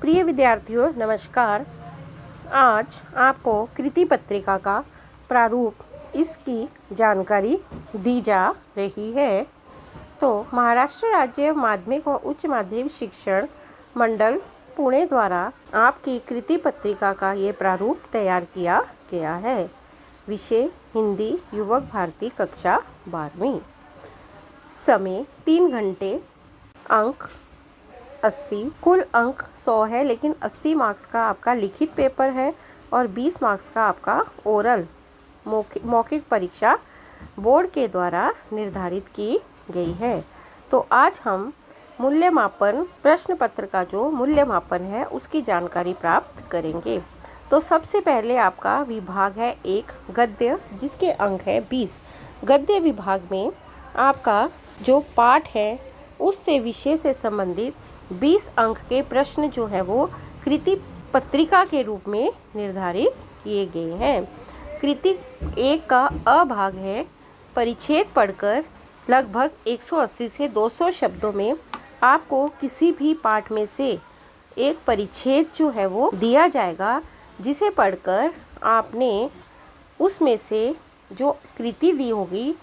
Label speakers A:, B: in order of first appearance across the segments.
A: प्रिय विद्यार्थियों नमस्कार। आज आपको कृति पत्रिका का प्रारूप इसकी जानकारी दी जा रही है। तो महाराष्ट्र राज्य माध्यमिक व उच्च माध्यमिक शिक्षण मंडल पुणे द्वारा आपकी कृति पत्रिका का ये प्रारूप तैयार किया गया है। विषय हिंदी युवक भारती कक्षा 12वीं। समय 3 घंटे। अंक 80। कुल अंक 100 है, लेकिन 80 मार्क्स का आपका लिखित पेपर है और 20 मार्क्स का आपका ओरल मौखिक परीक्षा बोर्ड के द्वारा निर्धारित की गई है। तो आज हम मूल्यमापन प्रश्न पत्र का जो मूल्यमापन है उसकी जानकारी प्राप्त करेंगे। तो सबसे पहले आपका विभाग है एक गद्य, जिसके अंक है 20। गद्य विभाग में आपका जो पाठ है उससे विषय से संबंधित 20 अंक के प्रश्न जो है वो कृति पत्रिका के रूप में निर्धारित किए गए हैं। कृति एक का अ भाग है परिच्छेद पढ़कर लगभग 180 से 200 शब्दों में आपको किसी भी पाठ में से एक परिच्छेद जो है वो दिया जाएगा, जिसे पढ़कर आपने उसमें से जो कृति दी होगी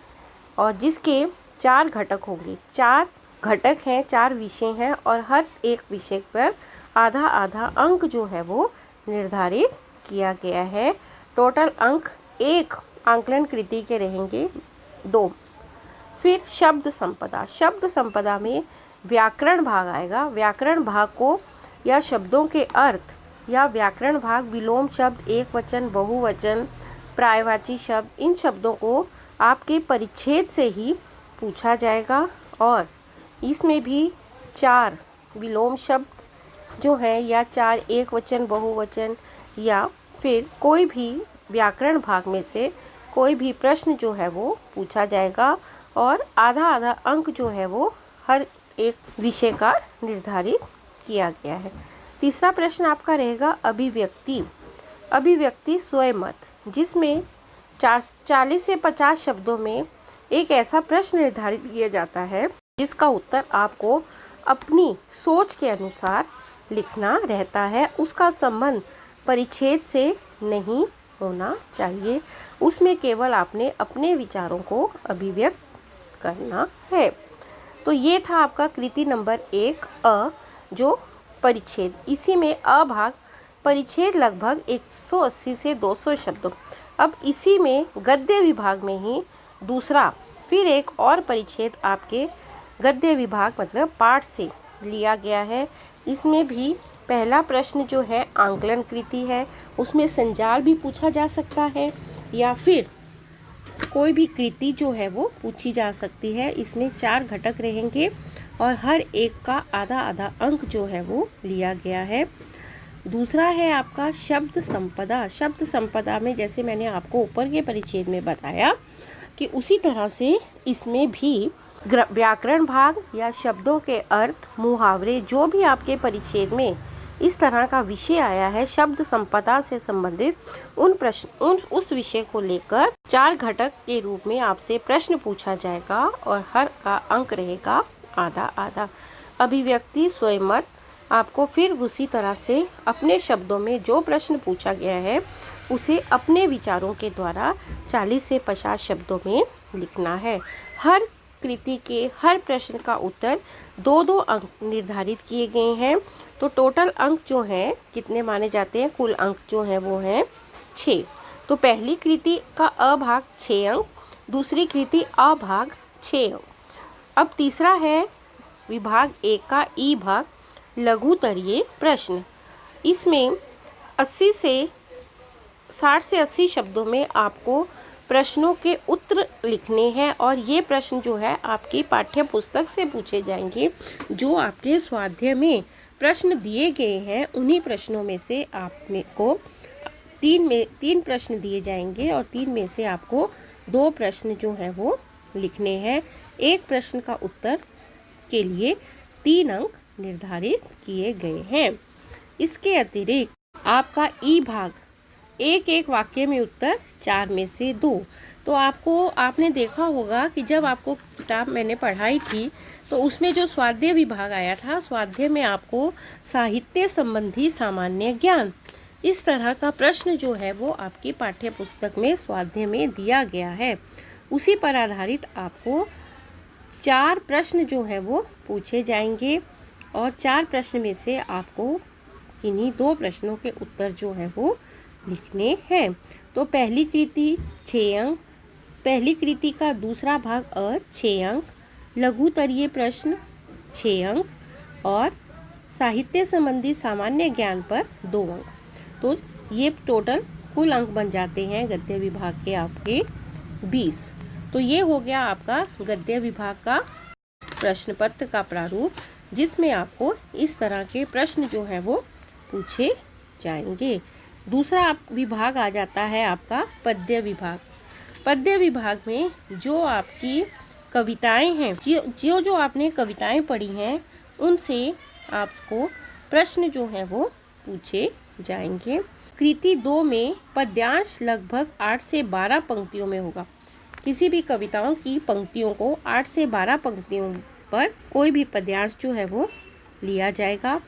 A: और जिसके 4 घटक होंगे। 4 घटक हैं, 4 विषय हैं और हर एक विषय पर आधा आधा अंक जो है वो निर्धारित किया गया है। टोटल अंक एक आंकलन कृति के रहेंगे 2। फिर शब्द संपदा में व्याकरण भाग आएगा। व्याकरण भाग को या शब्दों के अर्थ या व्याकरण भाग विलोम शब्द, एक वचन, बहुवचन, पर्यायवाची शब्द, इन शब्दों को आपके परिच्छेद से ही पूछा जाएगा और इसमें भी 4 विलोम शब्द जो है या 4 एक वचन, बहुवचन या फिर कोई भी व्याकरण भाग में से कोई भी प्रश्न जो है वो पूछा जाएगा और आधा आधा अंक जो है वो हर एक विषय का निर्धारित किया गया है। तीसरा प्रश्न आपका रहेगा अभिव्यक्ति स्वयं, जिसमें 40 से 50 शब्दों में एक ऐसा प्रश्न निर्धारित किया जाता है जिसका उत्तर आपको अपनी सोच के अनुसार लिखना रहता है। उसका संबंध परिच्छेद से नहीं होना चाहिए, उसमें केवल आपने अपने विचारों को अभिव्यक्त करना है। तो ये था आपका कृति नंबर 1 अ, जो परिच्छेद। इसी में अ भाग परिच्छेद लगभग 180 से 200 शब्दों। अब इसी में गद्य विभाग में ही दूसरा फिर एक और परिच्छेद आपके गद्य विभाग मतलब पाठ से लिया गया है। इसमें भी पहला प्रश्न जो है आंकलन कृति है, उसमें संजाल भी पूछा जा सकता है या फिर कोई भी कृति जो है वो पूछी जा सकती है। इसमें 4 घटक रहेंगे और हर एक का आधा आधा अंक जो है वो लिया गया है। दूसरा है आपका शब्द संपदा में जैसे मैंने आपको ऊपर के परिच्छेद में बताया कि उसी तरह से इसमें भी व्याकरण भाग या शब्दों के अर्थ, मुहावरे, जो भी आपके परिच्छेद में इस तरह का विषय आया है शब्द संपदा से संबंधित उस विषय को लेकर 4 घटक के रूप में आपसे प्रश्न पूछा जाएगा और हर का अंक रहेगा आधा आधा। अभिव्यक्ति स्वयं आपको फिर उसी तरह से अपने शब्दों में जो प्रश्न पूछा गया है उसे अपने विचारों के द्वारा 40 से 50 शब्दों में लिखना है। हर कृति के हर प्रश्न का उत्तर 2-2 अंक निर्धारित किए गए हैं। तो टोटल अंक जो हैं कितने माने जाते हैं, कुल अंक जो हैं वो हैं 6। तो पहली कृति का अ भाग 6 अंक, दूसरी कृति अ भाग 6 अंक। अब तीसरा है विभाग 1 का ई भाग लघुतरीय प्रश्न। इसमें 60 से 80 शब्दों में आपको प्रश्नों के उत्तर लिखने हैं और ये प्रश्न जो है आपकी पाठ्य पुस्तक से पूछे जाएंगे। जो आपके स्वाध्याय में प्रश्न दिए गए हैं उन्हीं प्रश्नों में से आपको 3 प्रश्न दिए जाएंगे और 3 में से आपको 2 प्रश्न जो हैं वो लिखने हैं। एक प्रश्न का उत्तर के लिए 3 अंक निर्धारित किए गए हैं। इसके अतिरिक्त आपका ई भाग एक वाक्य में उत्तर 4 में से 2। तो आपने देखा होगा कि जब आपको किताब मैंने पढ़ाई थी तो उसमें जो स्वाध्याय विभाग आया था, स्वाध्याय में आपको साहित्य संबंधी सामान्य ज्ञान, इस तरह का प्रश्न जो है वो आपकी पाठ्य पुस्तक में स्वाध्याय में दिया गया है। उसी पर आधारित आपको 4 प्रश्न जो है वो पूछे जाएंगे और 4 प्रश्न में से आपको किन्हीं 2 प्रश्नों के उत्तर जो है वो लिखने हैं। तो पहली कृति 6 अंक, पहली कृति का दूसरा भाग 6 अंक, लघुतरीय प्रश्न 6 अंक और साहित्य संबंधी सामान्य ज्ञान पर 2 अंक। तो ये टोटल कुल अंक बन जाते हैं गद्य विभाग के आपके 20। तो ये हो गया आपका गद्य विभाग का प्रश्न पत्र का प्रारूप, जिसमें आपको इस तरह के प्रश्न जो है वो पूछे जाएंगे। दूसरा विभाग आ जाता है आपका पद्य विभाग। पद्य विभाग में जो आपकी कविताएं हैं, जो आपने कविताएं पढ़ी हैं, उनसे आपको प्रश्न जो है वो पूछे जाएंगे। कृति 2 में पद्यांश लगभग 8 से 12 पंक्तियों में होगा। किसी भी कविताओं की पंक्तियों को 8 से 12 पंक्तियों पर कोई भी पद्यांश जो है वो लिया जाएगा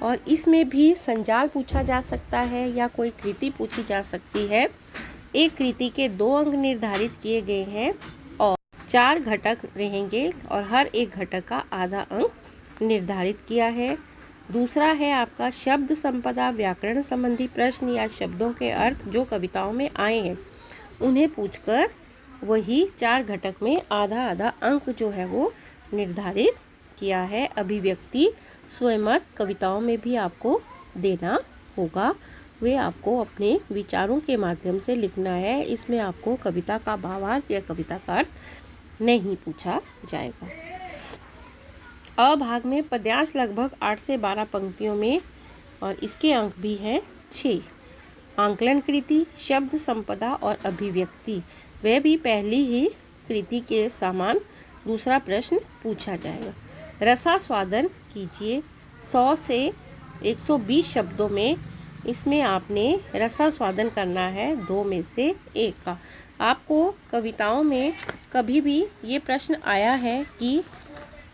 A: और इसमें भी संजाल पूछा जा सकता है या कोई कृति पूछी जा सकती है। एक कृति के 2 अंक निर्धारित किए गए हैं और 4 घटक रहेंगे और हर एक घटक का आधा अंक निर्धारित किया है। दूसरा है आपका शब्द संपदा, व्याकरण संबंधी प्रश्न या शब्दों के अर्थ जो कविताओं में आए हैं उन्हें पूछकर वही 4 घटक में आधा आधा अंक जो है वो निर्धारित किया है। अभिव्यक्ति स्वयंमत कविताओं में भी आपको देना होगा, वे आपको अपने विचारों के माध्यम से लिखना है। इसमें आपको कविता का भावार्थ या कविता का अर्थ नहीं पूछा जाएगा। अ भाग में पद्यांश लगभग 8 से 12 पंक्तियों में और इसके अंक भी हैं 6। आंकलन कृति, शब्द संपदा और अभिव्यक्ति, वह भी पहली ही कृति के समान दूसरा प्रश्न पूछा जाएगा। रसास्वादन कीजिए 100 से 120 शब्दों में, इसमें आपने रसास्वादन करना है 2 में से 1 का। आपको कविताओं में कभी भी ये प्रश्न आया है कि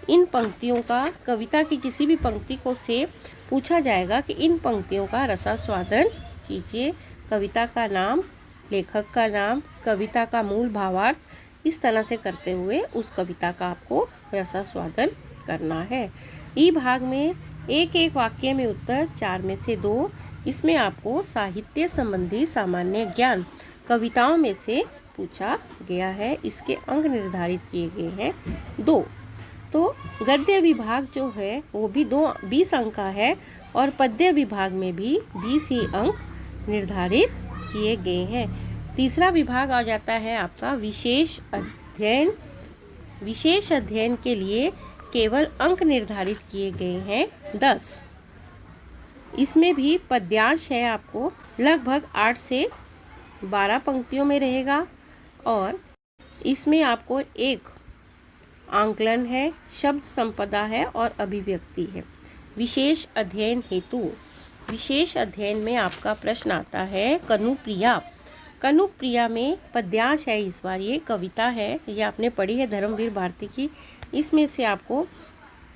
A: इन पंक्तियों का, कविता की किसी भी पंक्ति को से पूछा जाएगा कि इन पंक्तियों का रसास्वादन कीजिए। कविता का नाम, लेखक का नाम, कविता का मूल भावार्थ, इस तरह से करते हुए उस कविता का आपको रसास्वादन करना है। ई भाग में एक एक वाक्य में उत्तर 4 में से 2। इसमें आपको साहित्य संबंधी सामान्य ज्ञान कविताओं में से पूछा गया है। इसके अंक निर्धारित किए गए हैं 2। तो गद्य विभाग जो है वो भी 20 अंक का है और पद्य विभाग में भी 20 ही अंक निर्धारित किए गए हैं। तीसरा विभाग आ जाता है आपका विशेष अध्ययन। विशेष अध्ययन के लिए केवल अंक निर्धारित किए गए हैं 10। इसमें भी पद्यांश है आपको लगभग 8 से 12 पंक्तियों में रहेगा और इसमें आपको एक आंकलन है, शब्द संपदा है और अभिव्यक्ति है। विशेष अध्ययन हेतु, विशेष अध्ययन में आपका प्रश्न आता है कनुप्रिया। कनुप्रिया में पद्यांश है, इस बार ये कविता है, ये आपने पढ़ी है धर्मवीर भारती की। इसमें से आपको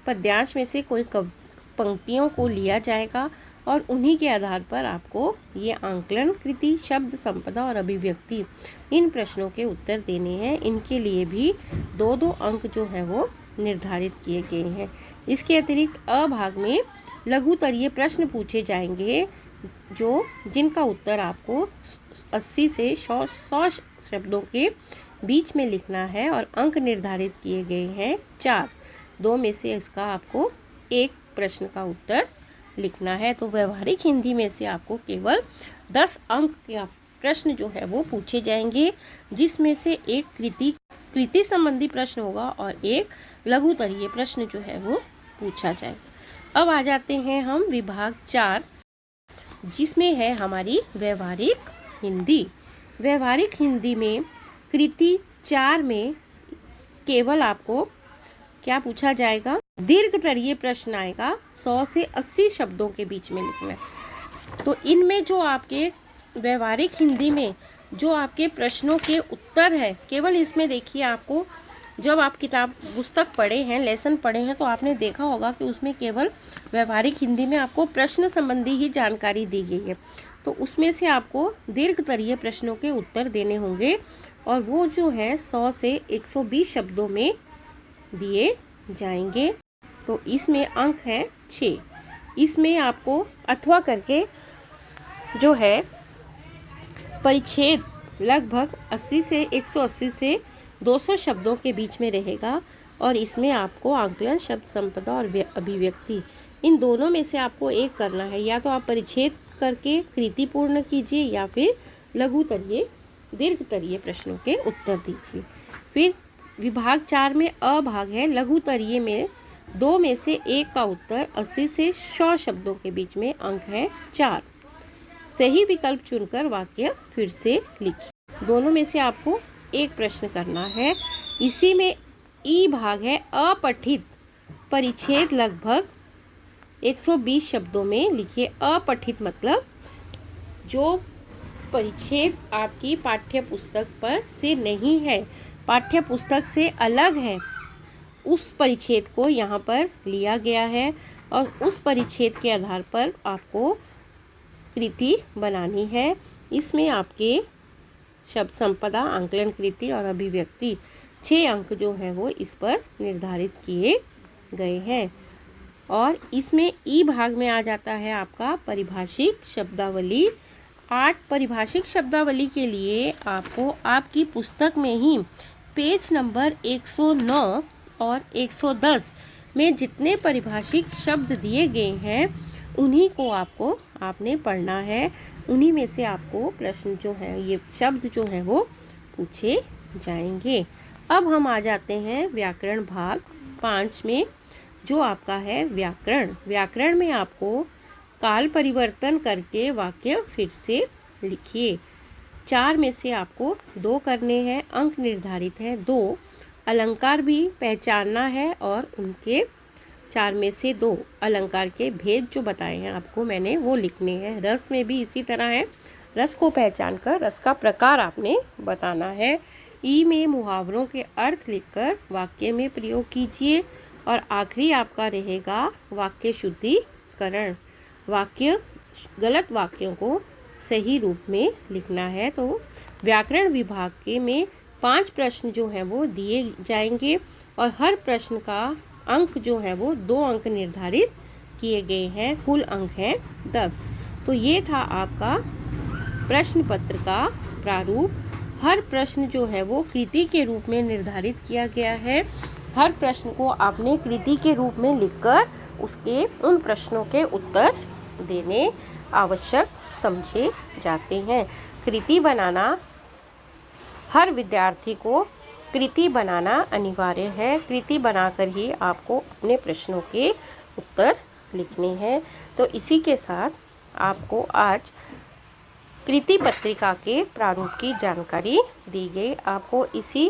A: पद्यांश में से कोई पंक्तियों को लिया जाएगा और उन्हीं के आधार पर आपको ये आंकलन कृति, शब्द संपदा और अभिव्यक्ति, इन प्रश्नों के उत्तर देने हैं। इनके लिए भी 2-2 अंक जो है वो निर्धारित किए गए हैं। इसके अतिरिक्त अ भाग में लघुतरीय प्रश्न पूछे जाएंगे जिनका उत्तर आपको 80 से 100 शब्दों के बीच में लिखना है और अंक निर्धारित किए गए हैं 4। 2 में से इसका आपको एक प्रश्न का उत्तर लिखना है। तो व्यवहारिक हिंदी में से आपको केवल 10 अंक का प्रश्न जो है वो पूछे जाएंगे, जिसमें से एक कृति संबंधी प्रश्न होगा और एक लघुतरीय प्रश्न जो है वो पूछा जाएगा। अब आ जाते हैं हम विभाग 4, जिसमें है हमारी व्यवहारिक हिंदी। व्यवहारिक हिंदी में कृति 4 में केवल आपको क्या पूछा जाएगा, दीर्घतरीय प्रश्न आएगा, 100 से 80 शब्दों के बीच में लिखना है। तो इनमें जो आपके व्यवहारिक हिंदी में जो आपके प्रश्नों के उत्तर है, केवल इसमें देखिए आपको जब आप किताब पुस्तक पढ़े हैं, लेसन पढ़े हैं, तो आपने देखा होगा कि उसमें केवल व्यवहारिक हिंदी में आपको प्रश्न संबंधी ही जानकारी दी गई है। तो उसमें से आपको दीर्घतरीय प्रश्नों के उत्तर देने होंगे और वो जो है 100 से 120 शब्दों में दिए जाएंगे। तो इसमें अंक है 6। इसमें आपको अथवा करके जो है परिच्छेद लगभग 80 से 180 से 200 शब्दों के बीच में रहेगा और इसमें आपको आकलन, शब्द संपदा और अभिव्यक्ति, इन दोनों में से आपको एक करना है। या तो आप परिच्छेद करके कृति पूर्ण कीजिए या फिर लघुतरीय दीर्घतरीय प्रश्नों के उत्तर दीजिए। फिर विभाग 4 में अ भाग है। लघुतरीय में 2 में से 1 का उत्तर 80 से 100 शब्दों के बीच में, अंक है 4। सही विकल्प चुनकर वाक्य फिर से लिखिए। दोनों में से आपको एक प्रश्न करना है। इसी में ई भाग है। अपठित परिच्छेद लगभग 120 शब्दों में लिखिए। अपठित मतलब जो परिच्छेद आपकी पाठ्य पुस्तक पर से नहीं है, पाठ्य पुस्तक से अलग है, उस परिच्छेद को यहाँ पर लिया गया है और उस परिच्छेद के आधार पर आपको कृति बनानी है। इसमें आपके शब्द संपदा, आकलन, कृति और अभिव्यक्ति 6 अंक जो हैं वो इस पर निर्धारित किए गए हैं। और इसमें ई भाग में आ जाता है आपका परिभाषिक शब्दावली। 8 परिभाषिक शब्दावली के लिए आपको आपकी पुस्तक में ही पेज नंबर 109 और 110 में जितने परिभाषिक शब्द दिए गए हैं उन्हीं को आपने पढ़ना है। उन्हीं में से आपको प्रश्न जो है, ये शब्द जो है वो पूछे जाएंगे। अब हम आ जाते हैं व्याकरण भाग 5 में, जो आपका है व्याकरण। व्याकरण में आपको काल परिवर्तन करके वाक्य फिर से लिखिए। 4 में से आपको 2 करने हैं, अंक निर्धारित हैं 2। अलंकार भी पहचानना है और उनके 4 में से 2 अलंकार के भेद जो बताए हैं आपको मैंने वो लिखने हैं। रस में भी इसी तरह है, रस को पहचान कर रस का प्रकार आपने बताना है। ई में मुहावरों के अर्थ लिखकर वाक्य में प्रयोग कीजिए और आखिरी आपका रहेगा वाक्य शुद्धिकरण। गलत वाक्यों को सही रूप में लिखना है। तो व्याकरण विभाग के में 5 प्रश्न जो हैं वो दिए जाएंगे और हर प्रश्न का अंक जो है वो 2 अंक निर्धारित किए गए हैं। कुल अंक हैं 10। तो ये था आपका प्रश्न पत्र का प्रारूप। हर प्रश्न जो है वो कृति के रूप में निर्धारित किया गया है। हर प्रश्न को आपने कृति के रूप में लिखकर उसके उन प्रश्नों के उत्तर देने आवश्यक समझे जाते हैं। कृति बनाना, हर विद्यार्थी को कृति बनाना अनिवार्य है। कृति बनाकर ही आपको अपने प्रश्नों के उत्तर लिखने हैं। तो इसी के साथ आपको आज कृति पत्रिका के प्रारूप की जानकारी दी गई। आपको इसी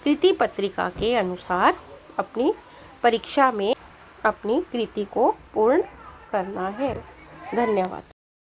A: कृति पत्रिका के अनुसार अपनी परीक्षा में अपनी कृति को पूर्ण करना है। धन्यवाद।